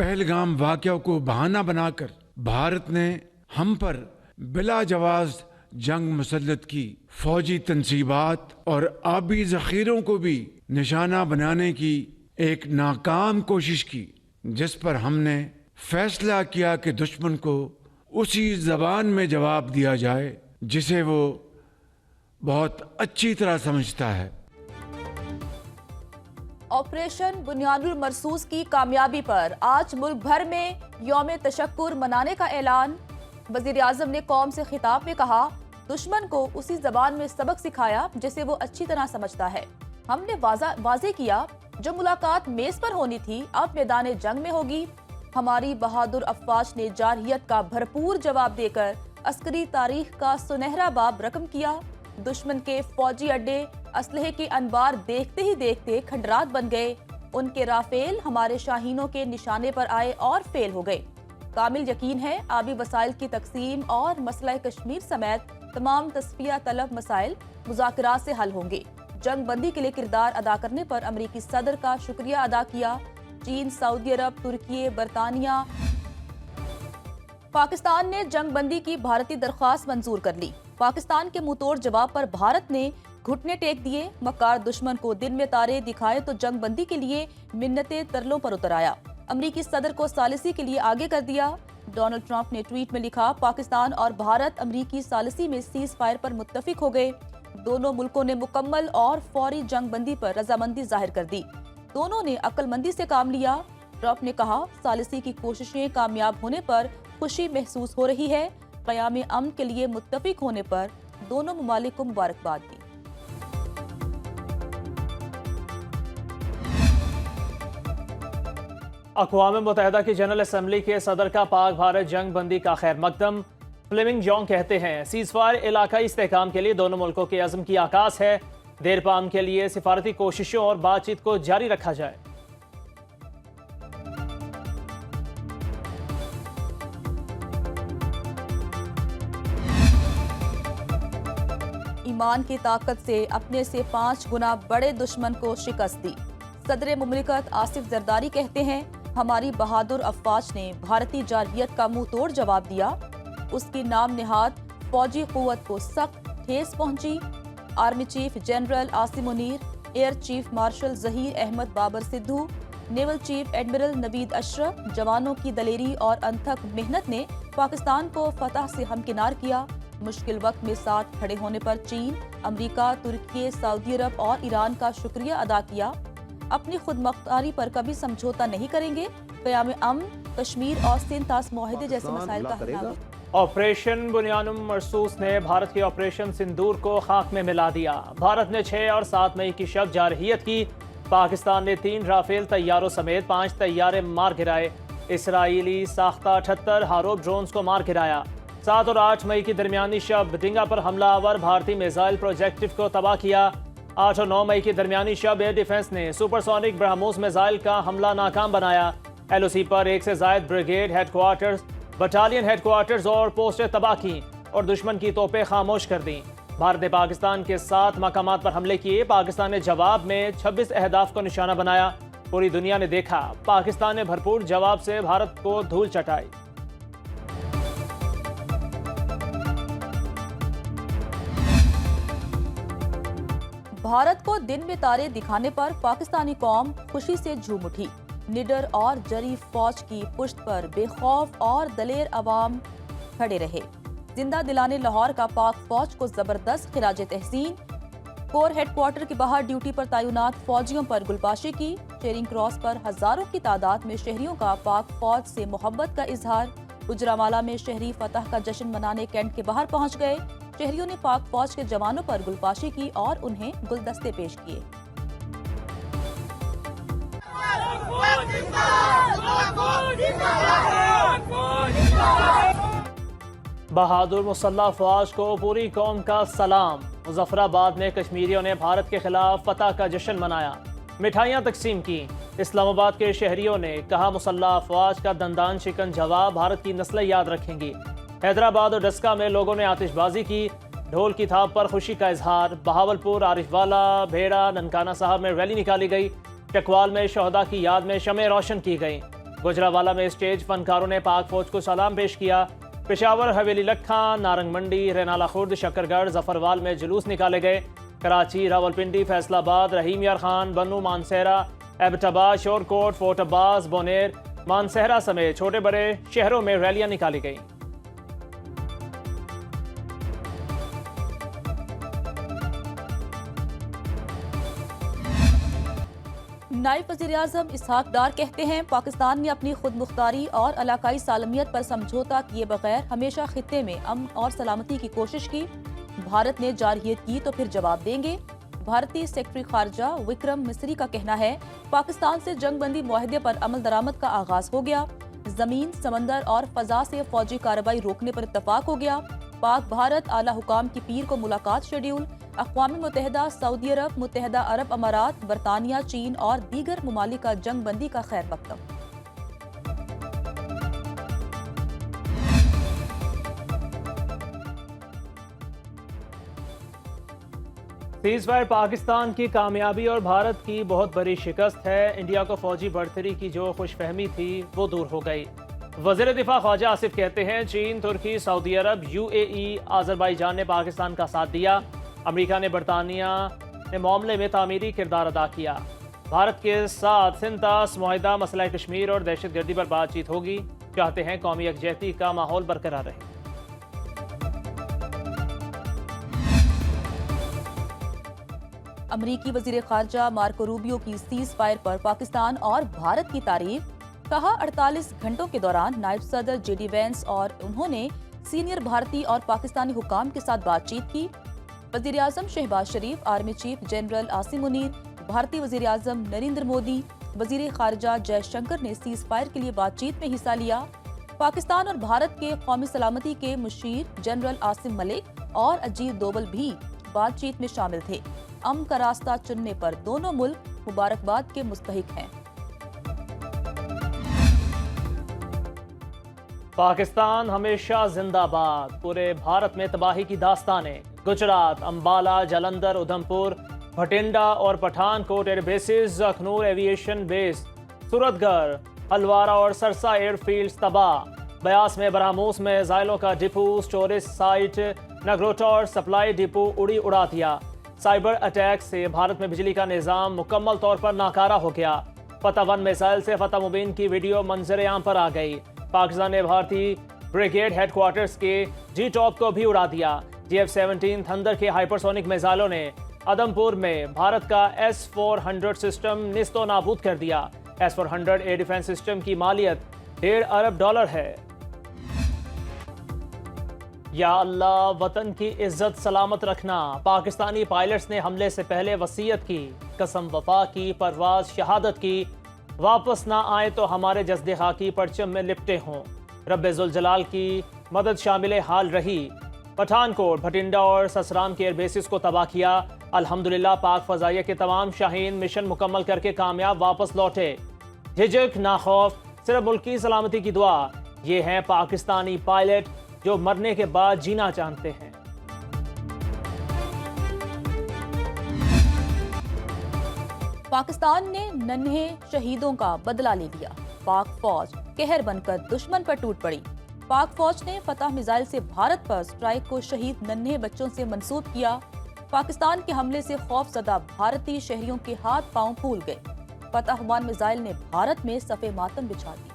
पहलगाम वाक़या को बहाना बनाकर भारत ने हम पर बिला जवाज जंग मुसल्लत की, फौजी तनसीबात और आबी ज़ख़ीरों को भी निशाना बनाने की एक नाकाम कोशिश की, जिस पर हमने फैसला किया कि दुश्मन को उसी ज़बान में जवाब दिया जाए जिसे वो बहुत अच्छी तरह समझता है। ऑपरेशन बुनियानुल मरसूस की कामयाबी पर आज मुल्क भर में यौम तशक्कुर मनाने का ऐलान। वज़ीर आज़म ने कौम से खिताब में कहा, दुश्मन को उसी ज़बान में सबक सिखाया जिसे वो अच्छी तरह समझता है। हमने वाज़े किया, जो मुलाकात मेज़ पर होनी थी अब मैदान जंग में होगी। हमारी बहादुर अफ़वाज ने जारहियत का भरपूर जवाब देकर अस्करी तारीख का सुनहरा बाब रकम किया। दुश्मन के फौजी अड्डे असलहे के अनबार देखते ही देखते खंडरात बन गए। उनके राफेल हमारे शाहीनों के निशाने पर आए और फेल हो गए। कामिल यकीन है आबी वसाइल की तकसीम और मसला कश्मीर समेत तमाम तस्फिया तलब मसाइल मुज़ाकरात से हल होंगे। जंग बंदी के लिए किरदार अदा करने पर अमरीकी सदर का शुक्रिया अदा किया। चीन, सऊदी अरब, तुर्की, बरतानिया, पाकिस्तान ने जंग बंदी की भारतीय दरख्वास्त मंजूर कर ली। पाकिस्तान के मुंहतोड़ जवाब पर भारत ने घुटने टेक दिए। मक्कार दुश्मन को दिन में तारे दिखाए तो जंग बंदी के लिए मिन्नतें तरलों पर उतर आया। अमरीकी सदर को सालिसी के लिए आगे कर दिया। डोनाल्ड ट्रंप ने ट्वीट में लिखा, पाकिस्तान और भारत अमरीकी सालिसी में सीज फायर पर मुत्तफिक हो गए। दोनों मुल्कों ने मुकम्मल और फौरी जंग बंदी पर रजामंदी जाहिर कर दी। दोनों ने अक्लमंदी से काम लिया। ट्रंप ने कहा, सालिसी की कोशिशें कामयाब होने पर खुशी महसूस हो रही है। क़याम अमन के लिए मुत्तफिक होने पर दोनों ममालिक को मुबारकबाद दी। अक़वाम मुत्तहिदा की जनरल असम्बली के सदर का पाक भारत जंग बंदी का खैर मकदम। फ्लेमिंग जॉन्ग कहते हैं, सीज़फायर इलाकाई इस्तेहकाम के लिए दोनों मुल्कों के अज़्म की आकाश है। देर पाम के लिए सिफारती कोशिशों और बातचीत को जारी रखा जाए। ईमान की ताकत से अपने से 5 गुना बड़े दुश्मन को शिकस्त दी। सदर मुमलिकत आसिफ जरदारी कहते हैं, हमारी बहादुर अफ़वाज ने भारतीय जारहियत का मुंह तोड़ जवाब दिया। उसकी नाम निहाद फौजी क़ुव्वत को सख्त ठेस पहुंची। Army chief general Asim Munir, air chief marshal Zaheer Ahmed Babar Sidhu, naval chief admiral Naveed Ashraf, जवानों की दलेरी और अनथक मेहनत ने पाकिस्तान को फतह से हमकिनार किया। मुश्किल वक्त में साथ खड़े होने पर चीन, अमरीका, तुर्की, सऊदी अरब और ईरान का शुक्रिया अदा किया। अपनी खुदमुख्तारी पर कभी समझौता नहीं करेंगे। क़याम अमन, कश्मीर और सिंध तास मुआहदे जैसे मसाइल का हल। ऑपरेशन बुनियानुल मरसूस ने भारत के ऑपरेशन सिंदूर को खाक में मिला दिया। भारत ने 6 और 7 मई की शब जारहियत की। पाकिस्तान ने 3 राफेल तैयारों समेत 5 तैयारे मार गिराए। इसराइली साख्ता 78 हारोप ड्रोन्स को मार गिराया। 7 और 8 मई की दरमियानी शब डिंगा पर हमलावर भारतीय मिसाइल प्रोजेक्टिव को तबाह किया। 8 और 9 मई की दरमियानी शब एयर डिफेंस ने सुपरसोनिक ब्रह्मोस मिसाइल का हमला नाकाम बनाया। LOC पर 1 से ज़ायद ब्रिगेड हेडक्वार्टर्स, बटालियन हेडक्वार्टर्स और पोस्टें तबाह की और दुश्मन की तोपें खामोश कर दी। भारत ने पाकिस्तान के 7 मकामात पर हमले किए। पाकिस्तान ने जवाब में 26 अहदाफ को निशाना बनाया। पूरी दुनिया ने देखा, पाकिस्तान ने भरपूर जवाब से भारत को धूल चटाई। भारत को दिन में तारे दिखाने पर पाकिस्तानी कौम खुशी से झूम उठी। निडर और जरी फौज की पुश्त पर बेखौफ और दलेर अवाम खड़े रहे। जिंदा दिलाने लाहौर का पाक फौज को जबरदस्त खिराज तहसीन। कोर हेडक्वार्टर के बाहर ड्यूटी पर तैनात फौजियों पर गुलबाशी की। चेरिंग क्रॉस पर हजारों की तादाद में शहरियों का पाक फौज से मोहब्बत का इजहार। गुजरावाला में शहरी फतह का जश्न मनाने कैंट के बाहर पहुंच गए। शहरियों ने पाक फौज के जवानों पर गुलबाशी की और उन्हें गुलदस्ते पेश किए। बहादुर मुसल्लह फौज को पूरी कौम का सलाम। मुजफ्फराबाद में कश्मीरियों ने भारत के खिलाफ फतह का जश्न मनाया, मिठाइयाँ तकसीम की। इस्लामाबाद के शहरियों ने कहा, मुसल्लह फौज का दंदान शिकन जवाब भारत की नस्लें याद रखेंगी। हैदराबाद और डस्का में लोगों ने आतिशबाजी की। ढोल की थाप पर खुशी का इजहार। बहावलपुर, आरिफवाला, भेड़ा, ननकाना साहब में रैली निकाली गई। टकवाल में शहदा की याद में शमें रोशन की गई। गुजरावाला में स्टेज फनकारों ने पाक फौज को सलाम पेश किया। पेशावर, हवेली लखा, नारंग मंडी, रेनाला खुर्द, शकरगढ़, जफरवाल में जुलूस निकाले गए। कराची, रावलपिंडी, फैसलाबाद, रहीम यार खान, बन्नू, मानसेरा, एबटाबाद, शोरकोट, फोर्ट अब्बास, बोनेर, मानसेहरा समेत छोटे बड़े शहरों में रैलियां निकाली गईं। नायब वज़ीर-ए-आज़म इसहाक डार कहते हैं, पाकिस्तान ने अपनी खुद मुख्तारी और इलाकाई सालमियत पर समझौता किए बगैर हमेशा खित्ते में अमन और सलामती की कोशिश की। भारत ने जारहियत की तो फिर जवाब देंगे। भारतीय सेक्रेटरी खारजा विक्रम मिस्री का कहना है, पाकिस्तान से जंग बंदी मुआहदे पर अमल दरामद का आगाज हो गया। जमीन, समंदर और फजा से फौजी कार्रवाई रोकने पर इत्तफाक हो गया। पाक भारत आला हुकाम की पीर को मुलाकात शेड्यूल। अक़वाम मुत्तहिदा, सऊदी अरब, मुत्तहिदा अरब अमारात, बरतानिया, चीन और दीगर ममालिक का जंग बंदी का खैर मकदम। सीज़फायर पाकिस्तान की कामयाबी और भारत की बहुत बड़ी शिकस्त है। इंडिया को फौजी बढ़तरी की जो खुशफहमी थी वो दूर हो गई। वज़ीर दिफा ख्वाजा आसिफ कहते हैं, चीन, तुर्की, सऊदी अरब, UAE, आज़रबाईजान ने पाकिस्तान का साथ दिया। अमेरिका ने बरतानिया ने मामले में तामीरी किरदार अदा किया। भारत के साथ सिंतास मुआहिदा, मसला कश्मीर और दहशतगर्दी पर बातचीत होगी। चाहते हैं कौमी यकजहती का माहौल बरकरार रहे। अमरीकी वज़ीर खारजा मार्को रूबियो की सीज़ फायर पर पाकिस्तान और भारत की तारीफ। कहा, 48 घंटों के दौरान नायब सदर JD वैंस और उन्होंने सीनियर भारतीय और पाकिस्तानी हुकाम के साथ बातचीत की। वज़ीर आज़म Shehbaz Sharif, army chief general Asim Munir, भारतीय वज़ीर आज़म नरेंद्र मोदी, वज़ीर खारजा जयशंकर ने सीज़ फायर के लिए बातचीत में हिस्सा लिया। पाकिस्तान और भारत के कौमी सलामती के मुशीर जनरल आसिम मलिक और अजीत डोवल भी बातचीत में शामिल थे। अमन का रास्ता चुनने पर दोनों मुल्क मुबारकबाद के मुस्तहिक हैं। पाकिस्तान हमेशा जिंदाबाद। पूरे भारत में तबाही की दास्तानें। गुजरात, अंबाला, जालंधर, उधमपुर, भटिंडा और Pathankot air bases, Akhnoor aviation base, Suratgarh, Halwara और सरसा एयरफील्ड्स तबाह। ब्यास में बरामूस में मिसाइलों का डिपो, स्टोरेज साइट, नगरोटा और सप्लाई डिपो उड़ी उड़ा दिया। साइबर अटैक से भारत में बिजली का निज़ाम मुकम्मल तौर पर नाकारा हो गया। फतह 1 मिसाइल से फतह मुबीन की वीडियो मंजर आम पर आ गई। पाकिस्तान ने भारतीय ब्रिगेड हेडक्वार्टर्स के G-टॉप को भी उड़ा दिया। GF-17 थंडर के हाइपरसोनिक मिसाइलों ने आदमपुर में भारत का S-400 सिस्टम निस्तो नाबूद कर दिया। S-400 एयर डिफेंस सिस्टम की मालियत $1.5 अरब है। या अल्लाह, वतन की इज्जत सलामत रखना। पाकिस्तानी पायलट्स ने हमले से पहले वसीयत की, कसम वफा की, परवाज शहादत की। वापस ना आए तो हमारे जज्दे खाकी परचम में लिपटे हों। रब्बे जुल जलाल की मदद शामिल हाल रही। पठानकोट, भटिंडा और ससराम के एयर बेसिस को तबाह किया। अल्हम्दुलिल्लाह पाक फजाइया के तमाम शाहीन मिशन मुकम्मल करके कामयाब वापस लौटे। झिझक ना खौफ, सिर्फ मुल्क की सलामती की दुआ। ये हैं पाकिस्तानी पायलट जो मरने के बाद जीना जानते हैं। पाकिस्तान ने नन्हे शहीदों का बदला ले लिया। पाक फौज कहर बनकर दुश्मन पर टूट पड़ी। पाक फौज ने फतह मिसाइल से भारत पर स्ट्राइक को शहीद नन्हे बच्चों से मंसूब किया। पाकिस्तान के हमले से खौफजदा भारतीय शहरियों के हाथ पांव फूल गए। फतह 1 मिसाइल ने भारत में सफ़े मातम बिछा दी।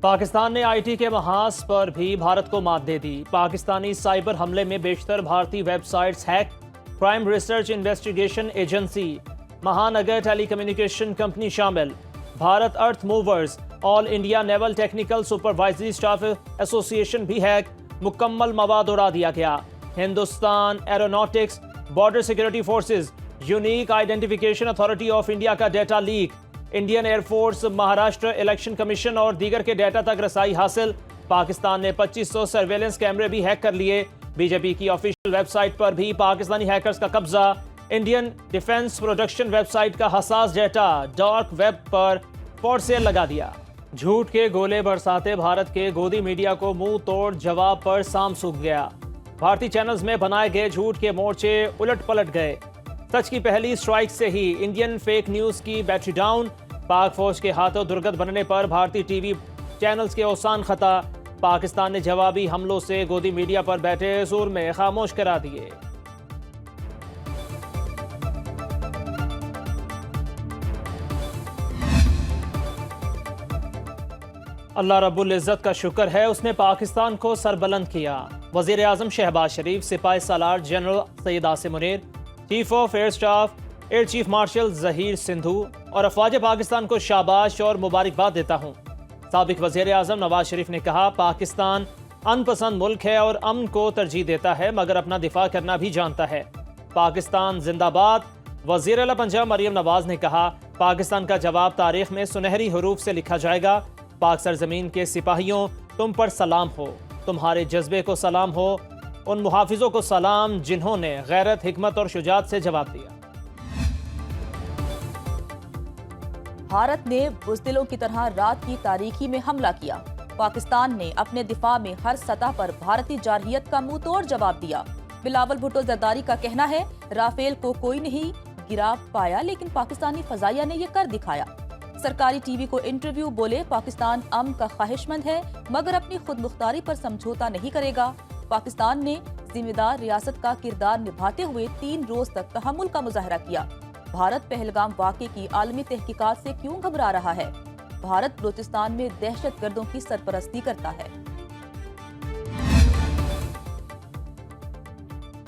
पाकिस्तान ने IT के महाज पर भी भारत को मात दे दी। पाकिस्तानी साइबर हमले में बेशतर भारतीय websites hack. Crime research investigation agency, Mahanagar telecommunication company शामिल। Bharat earth movers, all India naval technical supervisory staff association भी हैक। मुकम्मल मवाद उड़ा दिया गया। Hindustan aeronautics, border security forces, unique identification authority of India का data leak. Indian air force, Maharashtra election commission और दीगर के डेटा तक रसाई हासिल। पाकिस्तान ने 2500 सर्वेलेंस कैमरे भी हैक कर लिए। बीजेपी की ऑफिशियल वेबसाइट पर भी पाकिस्तानी हैकर्स का कब्जा। इंडियन डिफेंस प्रोडक्शन वेबसाइट का हसास डेटा डार्क वेब पर फॉर सेल लगा दिया। झूठ के गोले बरसाते भारत के गोदी मीडिया को मुंह तोड़ जवाब पर साम सूख गया। भारतीय चैनल्स में बनाए गए झूठ के मोर्चे उलट पलट गए। سچ کی پہلی اسٹرائک سے ہی انڈین فیک نیوز کی بیٹری ڈاؤن، پاک فوج کے ہاتھوں درگت بننے پر بھارتی ٹی وی چینلز کے اوسان خطا، پاکستان نے جوابی حملوں سے گودی میڈیا پر بیٹھے زور میں خاموش کرا دیے۔ اللہ رب العزت کا شکر ہے اس نے پاکستان کو سربلند کیا۔ وزیر اعظم شہباز شریف، سپاہی سالار general Syed Asim Munir, chief of air staff air chief marshal Zaheer Sidhu اور افواج پاکستان کو شاباش اور مبارکباد دیتا ہوں۔ سابق وزیر اعظم نواز شریف نے کہا، پاکستان ان پسند ملک ہے اور امن کو ترجیح دیتا ہے مگر اپنا دفاع کرنا بھی جانتا ہے۔ پاکستان زندہ باد۔ وزیر اعلیٰ پنجاب مریم نواز نے کہا، پاکستان کا جواب تاریخ میں سنہری حروف سے لکھا جائے گا۔ پاک سرزمین کے سپاہیوں، تم پر سلام ہو، تمہارے جذبے کو سلام ہو، ان محافظوں کو سلام جنہوں نے غیرت، حکمت اور شجاعت سے جواب دیا۔ بھارت نے بزدلوں کی طرح رات کی تاریکی میں حملہ کیا۔ پاکستان نے اپنے دفاع میں ہر سطح پر بھارتی جارحیت کا منہ توڑ جواب دیا۔ بلاول بھٹو زرداری کا کہنا ہے، رافیل کو کوئی نہیں گرا پایا لیکن پاکستانی فضائیہ نے یہ کر دکھایا۔ سرکاری ٹی وی کو انٹرویو، بولے پاکستان امن کا خواہش مند ہے مگر اپنی خود مختاری پر سمجھوتا نہیں کرے گا۔ پاکستان نے ذمہ دار ریاست کا کردار نبھاتے ہوئے 3 روز تک تحمل کا مظاہرہ کیا۔ بھارت پہلگام واقعے کی عالمی تحقیقات سے کیوں گھبرا رہا ہے؟ بھارت بلوچستان میں دہشت گردوں کی سرپرستی کرتا ہے۔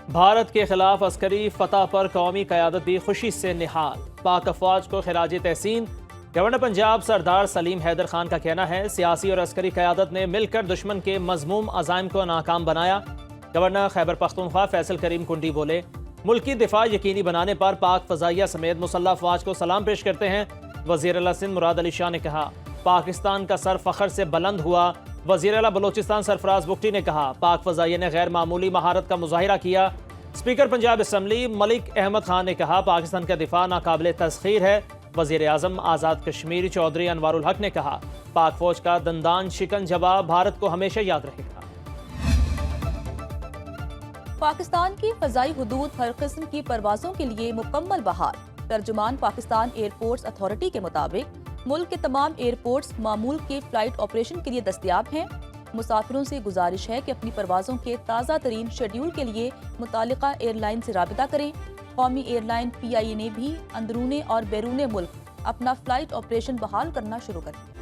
بھارت کے خلاف عسکری فتح پر قومی قیادت بھی خوشی سے نہال، پاک افواج کو خراج تحسین۔ گورنر پنجاب سردار سلیم حیدر خان کا کہنا ہے، سیاسی اور عسکری قیادت نے مل کر دشمن کے مذموم عزائم کو ناکام بنایا۔ گورنر خیبر پختونخوا فیصل کریم کنڈی بولے، ملکی دفاع یقینی بنانے پر پاک فضائیہ سمیت مسلح افواج کو سلام پیش کرتے ہیں۔ وزیر اعلیٰ سندھ مراد علی شاہ نے کہا، پاکستان کا سر فخر سے بلند ہوا۔ وزیر اعلیٰ بلوچستان سرفراز بگٹی نے کہا، پاک فضائیہ نے غیر معمولی مہارت کا مظاہرہ کیا۔ اسپیکر پنجاب اسمبلی ملک احمد خان نے کہا، پاکستان کا دفاع ناقابل تسخیر ہے۔ وزیر اعظم آزاد کشمیر چودھری انوار الحق نے کہا، پاک فوج کا دندان شکن جواب بھارت کو ہمیشہ یاد رہے گا۔ پاکستان کی فضائی حدود ہر قسم کی پروازوں کے لیے مکمل بحال۔ ترجمان پاکستان ایئرپورٹس اتھارٹی کے مطابق ملک کے تمام ایئرپورٹس معمول کے فلائٹ آپریشن کے لیے دستیاب ہیں۔ مسافروں سے گزارش ہے کہ اپنی پروازوں کے تازہ ترین شیڈول کے لیے متعلقہ ایئر لائن سے رابطہ کریں۔ قومی ایئر لائن PIA نے بھی اندرون اور بیرون ملک اپنا فلائٹ آپریشن بحال کرنا شروع کر دیا۔